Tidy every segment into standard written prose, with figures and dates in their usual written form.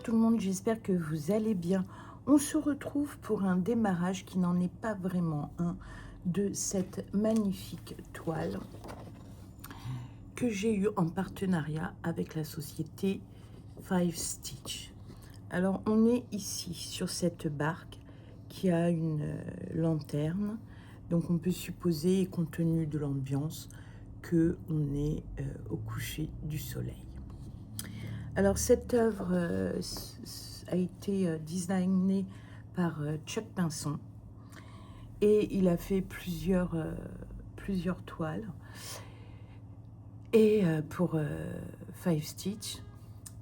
tout le monde, j'espère que vous allez bien. On se retrouve pour un démarrage qui n'en est pas vraiment un de cette magnifique toile que j'ai eue en partenariat avec la société Five Stitch. Alors on est ici sur cette barque qui a une lanterne, donc on peut supposer, compte tenu de l'ambiance, que on est au coucher du soleil. Alors cette œuvre a été designée par Chuck Pinson et il a fait plusieurs toiles et pour Five Stitch.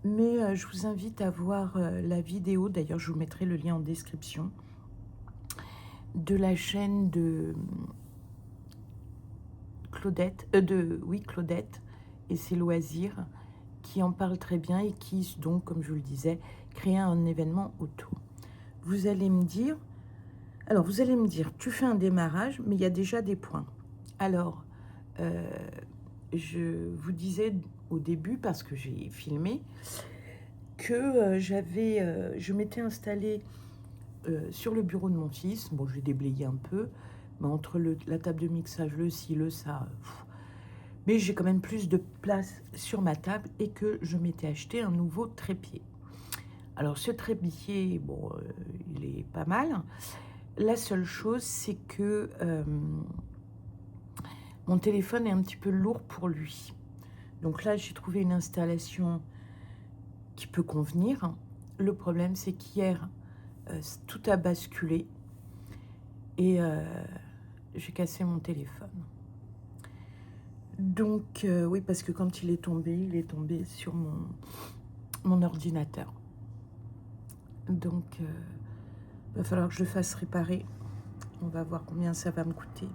Mais je vous invite à voir la vidéo, d'ailleurs je vous mettrai le lien en description, de la chaîne de Claudette, Claudette et ses loisirs, qui en parle très bien et qui, donc, comme je vous le disais, crée un événement autour. Vous allez me dire, tu fais un démarrage, mais il y a déjà des points. Alors, je vous disais au début, parce que j'ai filmé, que je m'étais installée sur le bureau de mon fils. Bon, j'ai déblayé un peu, mais entre la table de mixage, le ci, le ça... Mais j'ai quand même plus de place sur ma table et que je m'étais acheté un nouveau trépied. Alors ce trépied, bon, il est pas mal. La seule chose, c'est que mon téléphone est un petit peu lourd pour lui. Donc là, j'ai trouvé une installation qui peut convenir. Le problème, c'est qu'hier, tout a basculé et j'ai cassé mon téléphone. Donc, oui, parce que quand il est tombé sur mon ordinateur. Donc, va falloir que je le fasse réparer. On va voir combien ça va me coûter.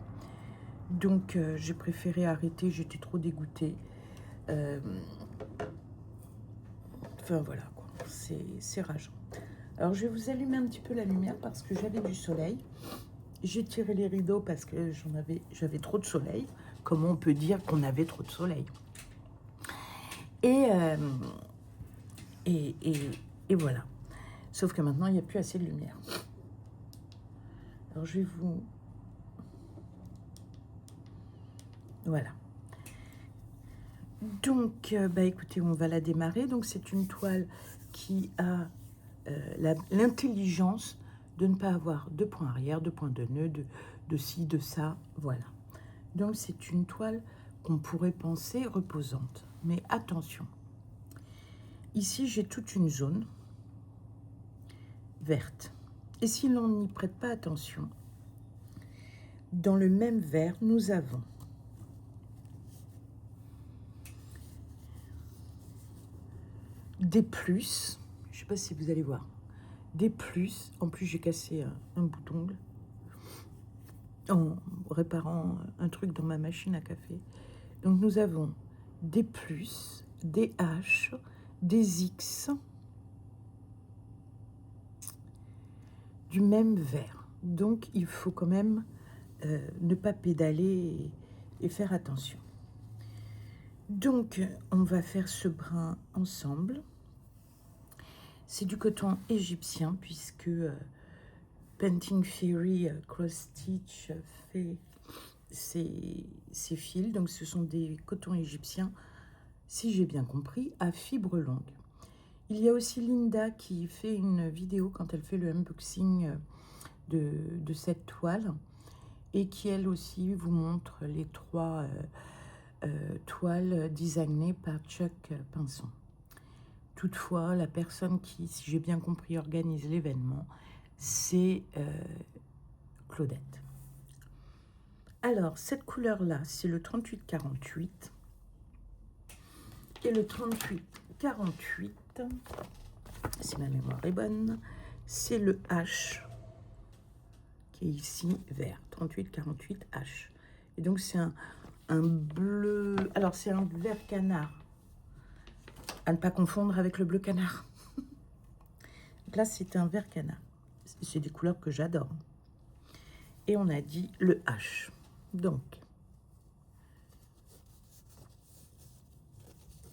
Donc, j'ai préféré arrêter. J'étais trop dégoûtée. Enfin, voilà, quoi. C'est rageant. Alors, je vais vous allumer un petit peu la lumière parce que j'avais du soleil. J'ai tiré les rideaux parce que j'avais trop de soleil. Comment on peut dire qu'on avait trop de soleil? Et voilà. Sauf que maintenant, il n'y a plus assez de lumière. Alors, je vais vous... Voilà. Donc, écoutez, on va la démarrer. Donc, c'est une toile qui a l'intelligence de ne pas avoir de point arrière, de point de nœud, de ci, de ça. Voilà. Donc, c'est une toile qu'on pourrait penser reposante. Mais attention. Ici, j'ai toute une zone verte. Et si l'on n'y prête pas attention, dans le même vert, nous avons des plus, je ne sais pas si vous allez voir, des plus, en plus j'ai cassé un bout d'ongle en réparant un truc dans ma machine à café. Donc nous avons des plus, des H, des X, du même vert. Donc il faut quand même ne pas pédaler et faire attention. Donc on va faire ce brin ensemble. C'est du coton égyptien puisque Painting Theory Cross Stitch fait ses fils. Donc ce sont des cotons égyptiens, si j'ai bien compris, à fibres longues. Il y a aussi Linda qui fait une vidéo quand elle fait le unboxing de cette toile et qui elle aussi vous montre les trois toiles designées par Chuck Pinson. Toutefois, la personne qui, si j'ai bien compris, organise l'événement, c'est Claudette. Alors, cette couleur-là, c'est le 38-48. Et le 38-48, si ma mémoire est bonne, c'est le H, qui est ici vert. 38-48 H. Et donc, c'est un bleu... Alors, c'est un vert canard. À ne pas confondre avec le bleu canard. Donc là, c'est un vert canard. C'est des couleurs que j'adore. Et on a dit le H. Donc,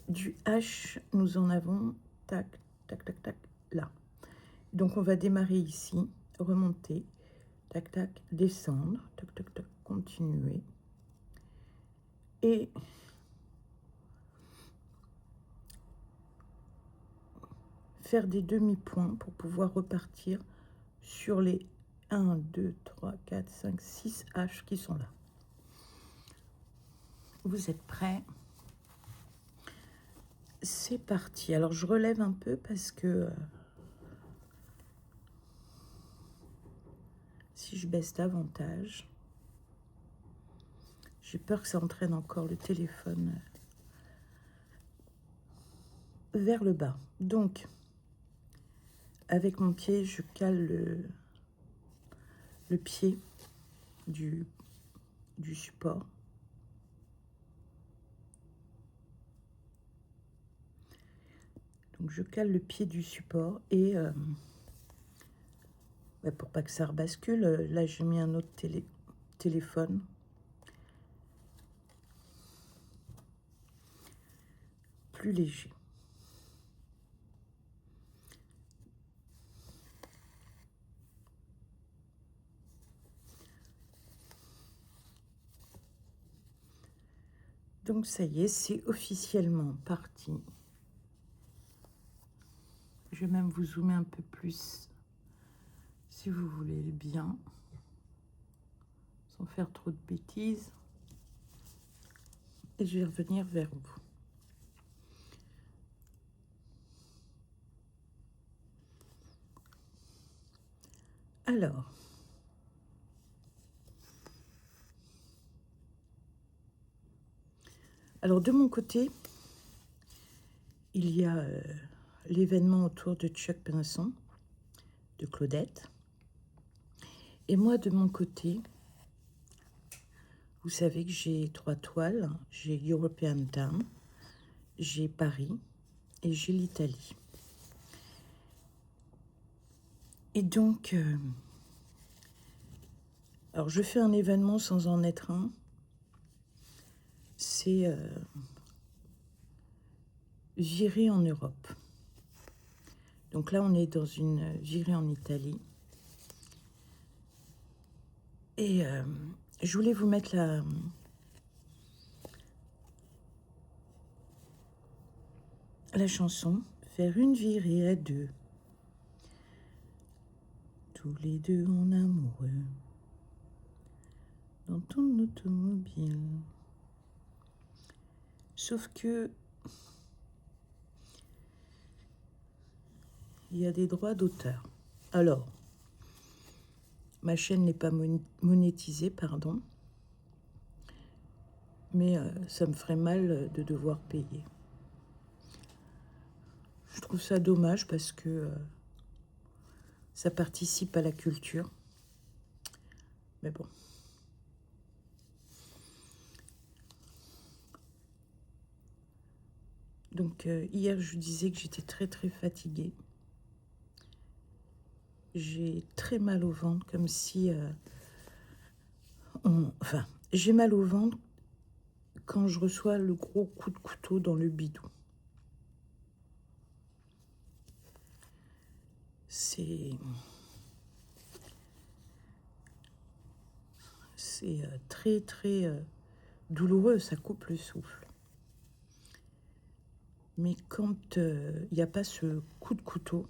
du H, nous en avons, tac, tac, tac, tac, là. Donc on va démarrer ici, remonter, tac tac, descendre, tac tac tac, continuer. Et faire des demi-points pour pouvoir repartir sur les 1, 2, 3, 4, 5, 6 haches qui sont là. Vous êtes prêts? C'est parti. Alors je relève un peu parce que si je baisse davantage, j'ai peur que ça entraîne encore le téléphone vers le bas. Donc, avec mon pied, je cale le pied du support. Donc, je cale le pied du support et pour pas que ça rebascule, là, j'ai mis un autre téléphone. Plus léger. Donc ça y est, c'est officiellement parti. Je vais même vous zoomer un peu plus, si vous voulez bien, sans faire trop de bêtises. Et je vais revenir vers vous. Alors de mon côté, il y a l'événement autour de Chuck Pinson, de Claudette. Et moi, de mon côté, vous savez que j'ai 3 toiles. J'ai European Town, j'ai Paris et j'ai l'Italie. Et donc, alors je fais un événement sans en être un. C'est virée en Europe. Donc là, on est dans une virée en Italie. Et je voulais vous mettre la chanson « Faire une virée à deux, tous les deux en amoureux, dans ton automobile. » Sauf que il y a des droits d'auteur. Alors, ma chaîne n'est pas monétisée, pardon, mais ça me ferait mal de devoir payer. Je trouve ça dommage parce que ça participe à la culture. Mais bon. Donc hier, je disais que j'étais très très fatiguée. J'ai très mal au ventre, comme si... Enfin, j'ai mal au ventre quand je reçois le gros coup de couteau dans le bidou. C'est très très douloureux, ça coupe le souffle. Mais quand il n'y a pas ce coup de couteau,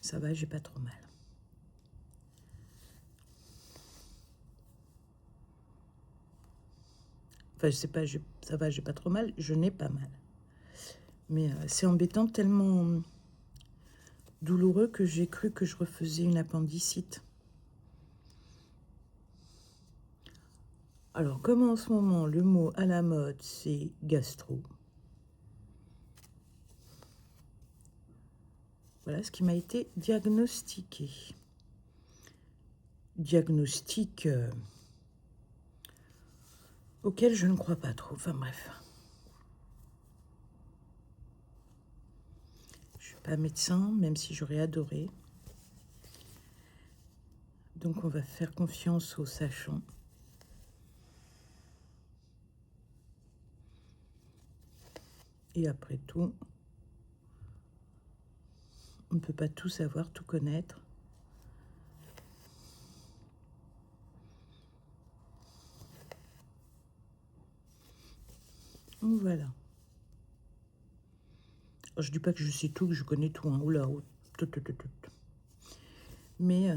ça va, j'ai pas trop mal. Enfin, je sais pas, ça va, j'ai pas trop mal, je n'ai pas mal. Mais c'est embêtant, tellement douloureux que j'ai cru que je refaisais une appendicite. Alors, comme en ce moment, le mot à la mode, c'est gastro. Voilà ce qui m'a été diagnostiqué. Diagnostic auquel je ne crois pas trop. Enfin bref. Je suis pas médecin, même si j'aurais adoré. Donc on va faire confiance aux sachants. Et après tout, on ne peut pas tout savoir, tout connaître. Donc voilà. Alors, je dis pas que je sais tout, que je connais tout. Hein. Oula, tout. Mais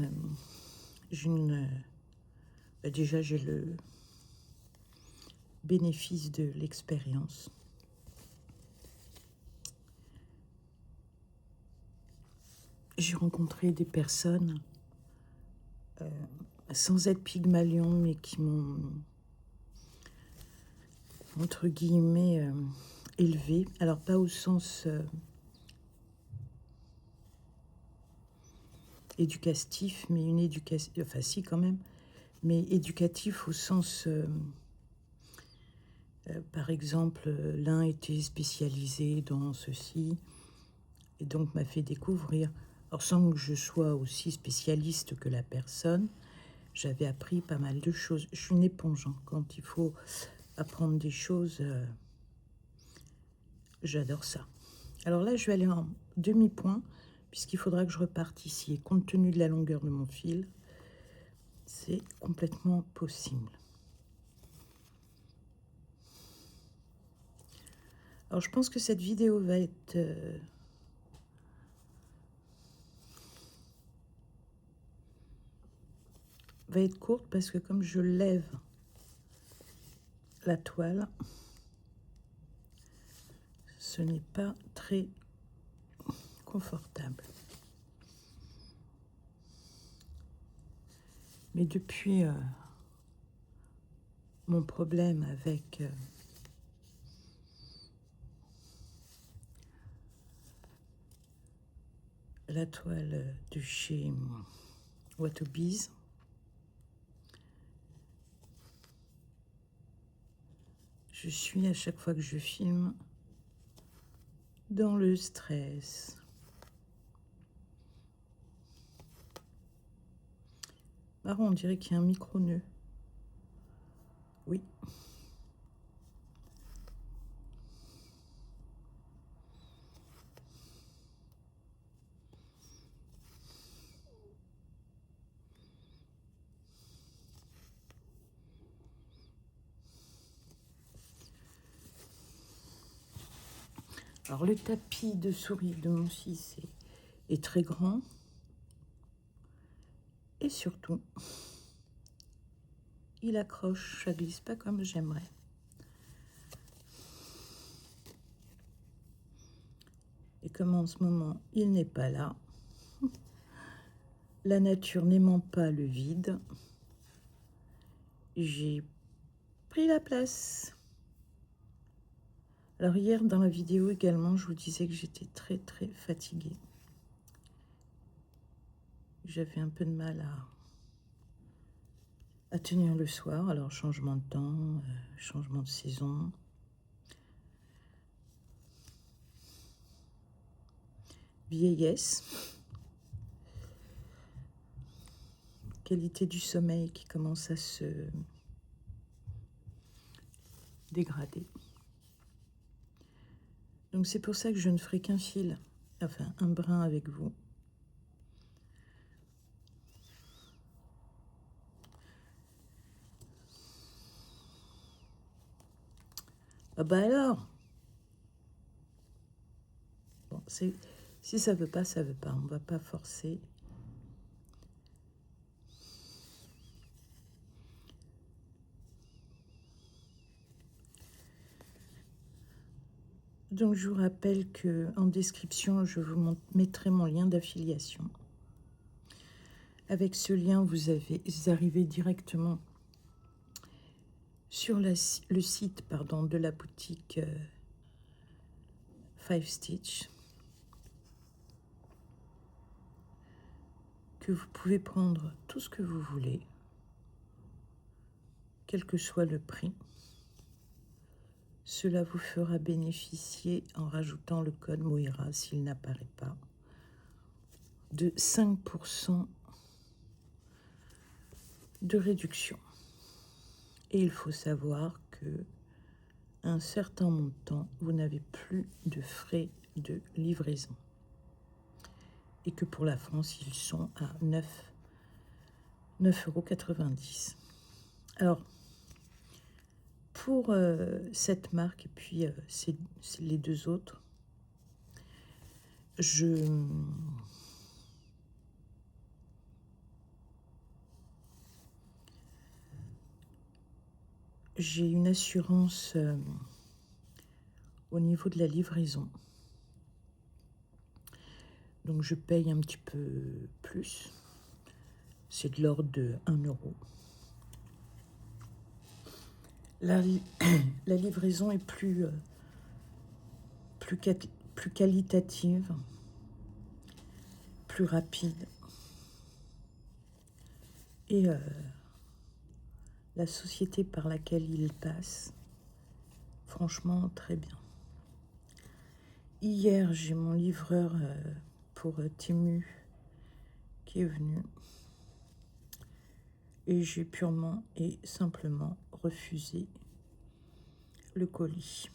j'ai une... déjà, j'ai le bénéfice de l'expérience. J'ai rencontré des personnes sans être Pygmalion, mais qui m'ont, entre guillemets, élevée. Alors, pas au sens éducatif, mais une éducation... Enfin, si, quand même. Mais éducatif au sens... par exemple, l'un était spécialisé dans ceci, et donc m'a fait découvrir. Alors, sans que je sois aussi spécialiste que la personne, j'avais appris pas mal de choses. Je suis une éponge, hein. Quand il faut apprendre des choses, j'adore ça. Alors là, je vais aller en demi-point, puisqu'il faudra que je reparte ici. Et compte tenu de la longueur de mon fil, c'est complètement possible. Alors, je pense que cette vidéo va être... courte, parce que comme je lève la toile, ce n'est pas très confortable. Mais depuis mon problème avec la toile de chez Watobiz, je suis à chaque fois que je filme dans le stress. Marrant, on dirait qu'il y a un micro-nœud. Oui. Alors, le tapis de souris de mon fils est très grand. Et surtout, il accroche, ça glisse pas comme j'aimerais. Et comme en ce moment, il n'est pas là, la nature n'aimant pas le vide, j'ai pris la place. Alors hier, dans la vidéo également, je vous disais que j'étais très fatiguée. J'avais un peu de mal à tenir le soir. Alors, changement de temps, changement de saison. Vieillesse. Qualité du sommeil qui commence à se dégrader. Donc c'est pour ça que je ne ferai qu'un fil, enfin un brin avec vous. Ah bah alors, bon, si ça veut pas, ça veut pas. On va pas forcer. Donc je vous rappelle que en description, je vous mettrai mon lien d'affiliation. Avec ce lien, vous arrivez directement sur le site de la boutique Five Stitch, que vous pouvez prendre tout ce que vous voulez, quel que soit le prix. Cela vous fera bénéficier, en rajoutant le code Moira s'il n'apparaît pas, de 5% de réduction. Et il faut savoir que un certain montant, vous n'avez plus de frais de livraison. Et que pour la France, ils sont à 9,90 €. Alors, pour cette marque et puis c'est les deux autres, j'ai une assurance au niveau de la livraison. Donc je paye un petit peu plus. C'est de l'ordre de 1 €. La livraison est plus qualitative, plus rapide. Et la société par laquelle il passe, franchement, très bien. Hier, j'ai mon livreur pour Temu qui est venu. Et j'ai purement et simplement refusé le colis.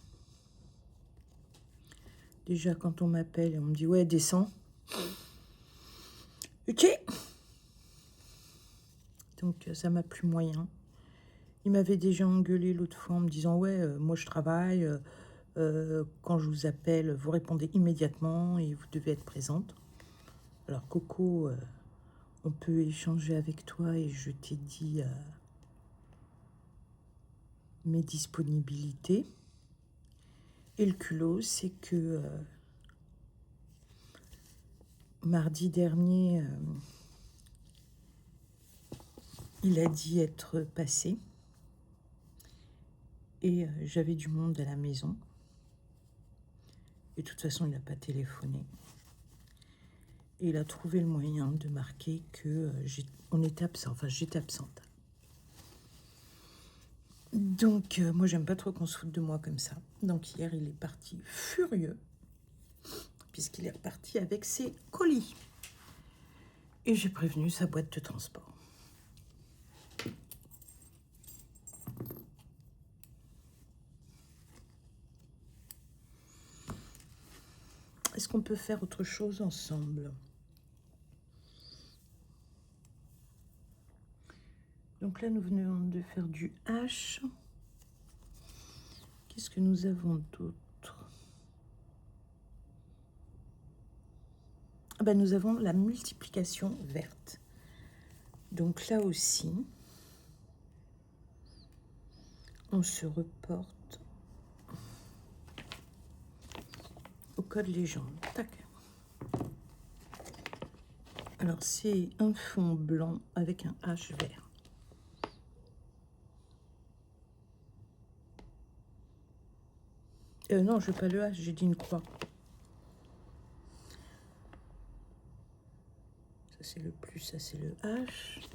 Déjà, quand on m'appelle et on me dit « Ouais, descends ». Ok. Donc, ça m'a plus moyen. Il m'avait déjà engueulé l'autre fois en me disant « Ouais, moi je travaille, quand je vous appelle, vous répondez immédiatement et vous devez être présente. » Alors, Coco, on peut échanger avec toi et je t'ai dit mes disponibilités. Et le culot, c'est que mardi dernier, il a dit être passé et j'avais du monde à la maison. Et de toute façon, il n'a pas téléphoné. Et il a trouvé le moyen de marquer que on était absent. Enfin, j'étais absente. Donc, moi, j'aime pas trop qu'on se foute de moi comme ça. Donc, hier, il est parti furieux, puisqu'il est reparti avec ses colis. Et j'ai prévenu sa boîte de transport. Est-ce qu'on peut faire autre chose ensemble? Donc là, nous venons de faire du H. Qu'est-ce que nous avons d'autre? Ah ben, nous avons la multiplication verte. Donc là aussi, on se reporte au code légende. Tac. Alors, c'est un fond blanc avec un H vert. Non, je veux pas le H, j'ai dit une croix. Ça, c'est le plus, ça, c'est le H.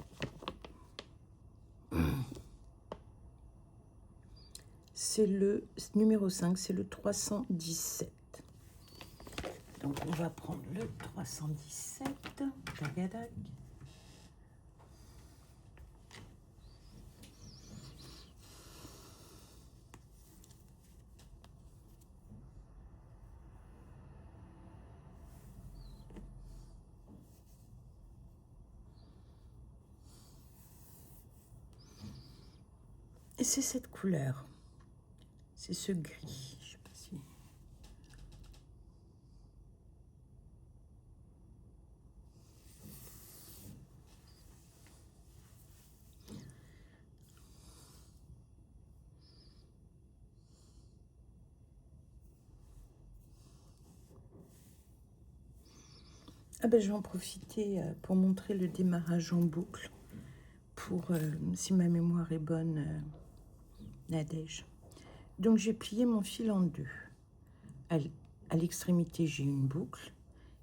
C'est le numéro 5, c'est le 317. Donc, on va prendre le 317. Tagadag. Et c'est cette couleur. C'est ce gris. Je sais pas si... Ah ben, je vais en profiter pour montrer le démarrage en boucle. Pour, si ma mémoire est bonne, Nadège. Donc, j'ai plié mon fil en deux. À l'extrémité, j'ai une boucle.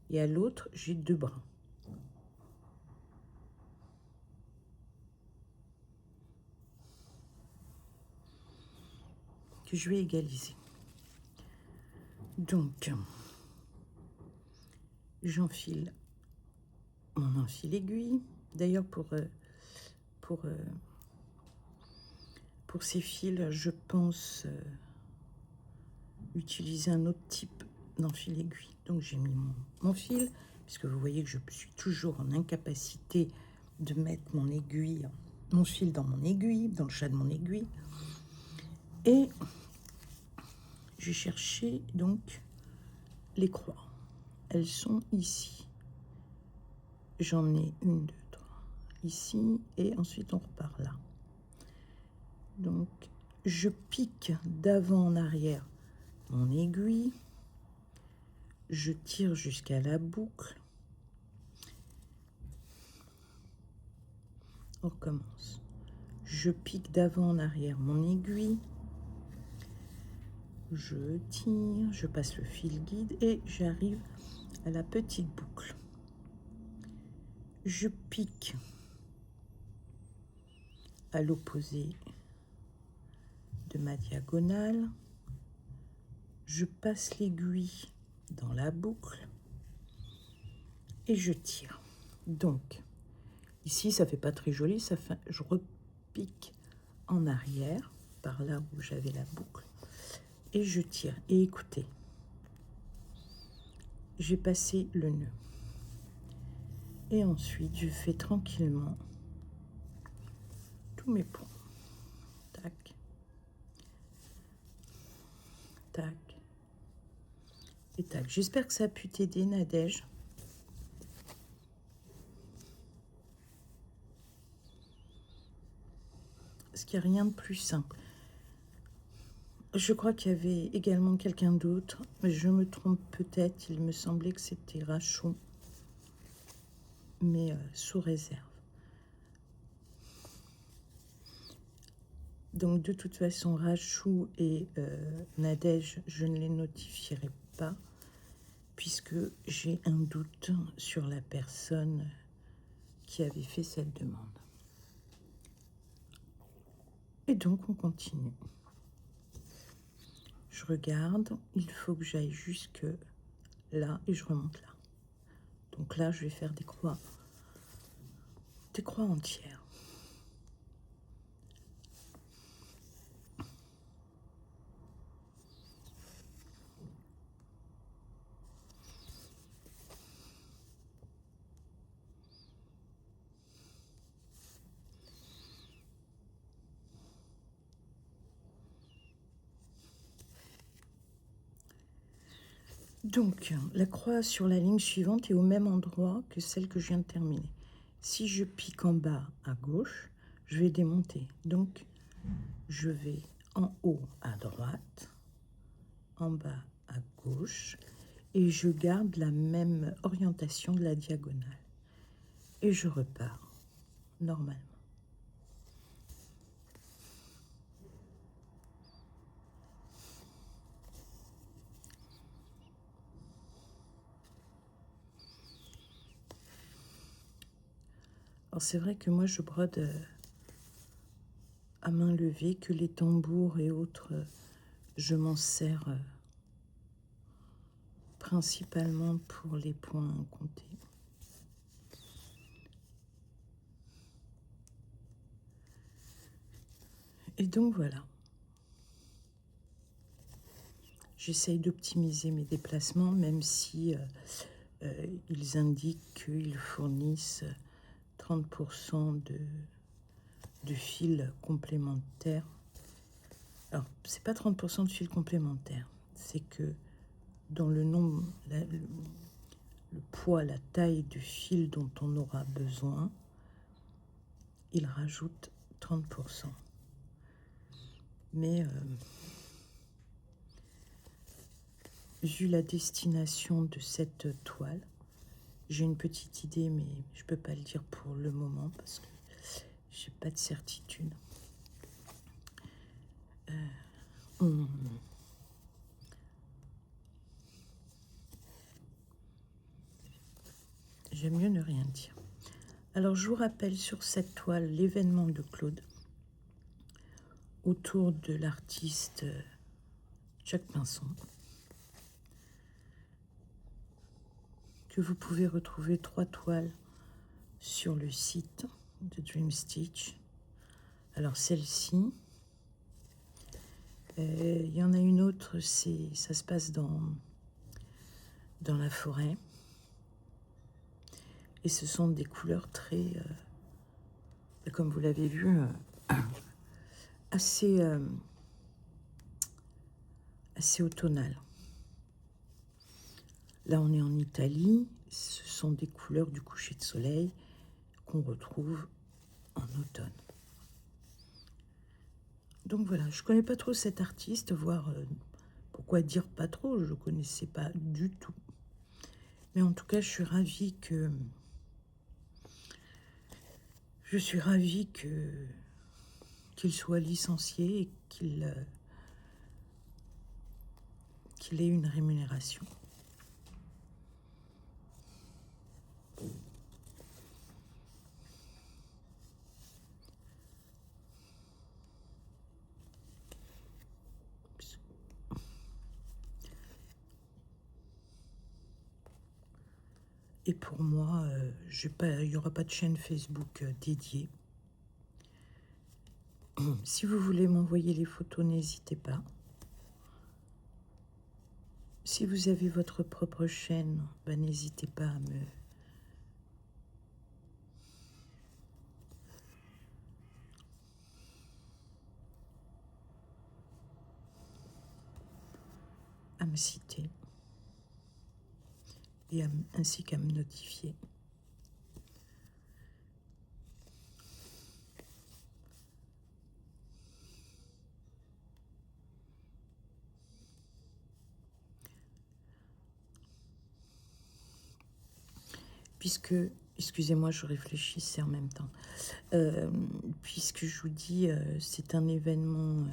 Et à l'autre, j'ai 2 brins. Que je vais égaliser. Donc, j'enfile mon enfile aiguille. D'ailleurs, pour ces fils, je pense utiliser un autre type d'enfil aiguille. Donc j'ai mis mon fil, puisque vous voyez que je suis toujours en incapacité de mettre mon aiguille, mon fil dans mon aiguille, dans le chat de mon aiguille. Et j'ai cherché donc les croix. Elles sont ici. J'en ai une, deux, trois, ici, et ensuite on repart là. Donc je pique d'avant en arrière mon aiguille, je tire jusqu'à la boucle, on recommence. Je pique d'avant en arrière mon aiguille, je tire, je passe le fil guide et j'arrive à la petite boucle. Je pique à l'opposé de ma diagonale, je passe l'aiguille dans la boucle et je tire. Donc ici ça fait pas très joli, ça fait, je repique en arrière par là où j'avais la boucle et je tire. Et écoutez, j'ai passé le nœud et ensuite je fais tranquillement tous mes points. Tac, tac et tac. J'espère que ça a pu t'aider, Nadège. Parce qu'il n'y a rien de plus simple. Je crois qu'il y avait également quelqu'un d'autre, mais je me trompe peut-être. Il me semblait que c'était Rachou, mais sous réserve. Donc de toute façon, Rachou et Nadège, je ne les notifierai pas, puisque j'ai un doute sur la personne qui avait fait cette demande. Et donc on continue. Je regarde, il faut que j'aille jusque là et je remonte là. Donc là, je vais faire des croix entières. Donc, la croix sur la ligne suivante est au même endroit que celle que je viens de terminer. Si je pique en bas à gauche, je vais démonter. Donc, je vais en haut à droite, en bas à gauche, et je garde la même orientation de la diagonale. Et je repars normalement. Alors c'est vrai que moi je brode à main levée, que les tambours et autres, je m'en sers principalement pour les points comptés. Et donc voilà. J'essaye d'optimiser mes déplacements, même si ils indiquent qu'ils fournissent 30% de fils complémentaires. Alors, c'est pas 30% de fils complémentaires, c'est que dans le nombre, le poids, la taille du fil dont on aura besoin, il rajoute 30%. Mais vu la destination de cette toile, j'ai une petite idée, mais je ne peux pas le dire pour le moment parce que j'ai pas de certitude. J'aime mieux ne rien dire. Alors, je vous rappelle sur cette toile l'événement de Claude autour de l'artiste Jacques Pinson, que vous pouvez retrouver 3 toiles sur le site de Dream Stitch. Alors celle-ci, Il y en a une autre, ça se passe dans la forêt. Et ce sont des couleurs très, comme vous l'avez vu, assez, assez automnales. Là, on est en Italie. Ce sont des couleurs du coucher de soleil qu'on retrouve en automne. Donc voilà, je ne connais pas trop cet artiste, voire pourquoi dire pas trop, je ne connaissais pas du tout. Mais en tout cas, je suis ravie qu'il soit licencié et qu'il ait une rémunération. Et pour moi, il n'y aura pas de chaîne Facebook dédiée. Si vous voulez m'envoyer les photos, n'hésitez pas. Si vous avez votre propre chaîne, n'hésitez pas à me citer et ainsi qu'à me notifier. Puisque, excusez-moi, je réfléchissais en même temps, puisque je vous dis, c'est un événement,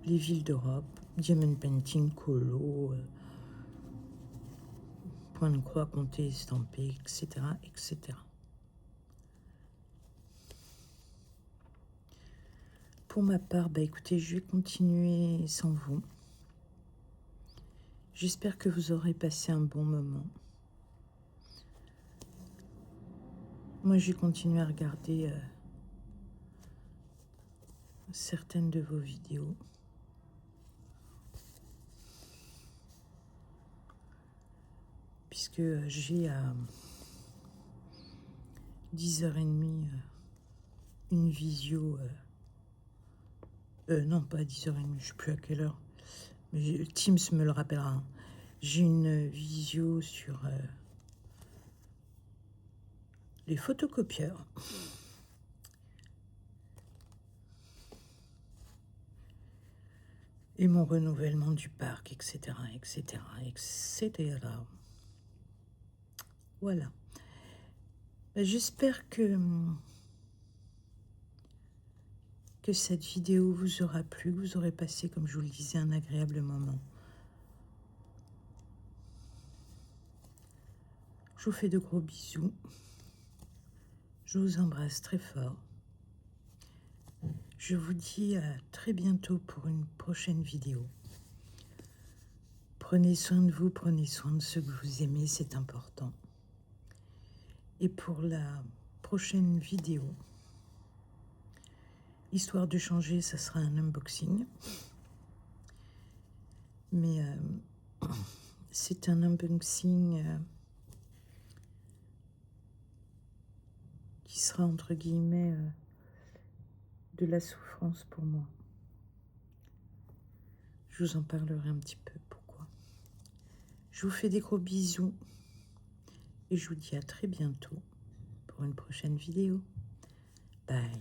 les villes d'Europe, diamond painting, colo, point de croix, comté, estampé, etc., etc. Pour ma part, écoutez, je vais continuer sans vous. J'espère que vous aurez passé un bon moment. Moi, j'ai continué à regarder certaines de vos vidéos. Puisque j'ai à 10h30 une visio. Non, pas à 10h30, je ne sais plus à quelle heure. Mais Teams me le rappellera. Hein. J'ai une visio sur les photocopieurs. Et mon renouvellement du parc, etc., etc., etc. Voilà. J'espère que cette vidéo vous aura plu, que vous aurez passé, comme je vous le disais, un agréable moment. Je vous fais de gros bisous. Je vous embrasse très fort. Je vous dis à très bientôt pour une prochaine vidéo. Prenez soin de vous, prenez soin de ceux que vous aimez, c'est important. Et pour la prochaine vidéo, histoire de changer, ça sera un unboxing. Mais c'est un unboxing qui sera entre guillemets de la souffrance pour moi. Je vous en parlerai un petit peu pourquoi. Je vous fais des gros bisous et je vous dis à très bientôt pour une prochaine vidéo. Bye.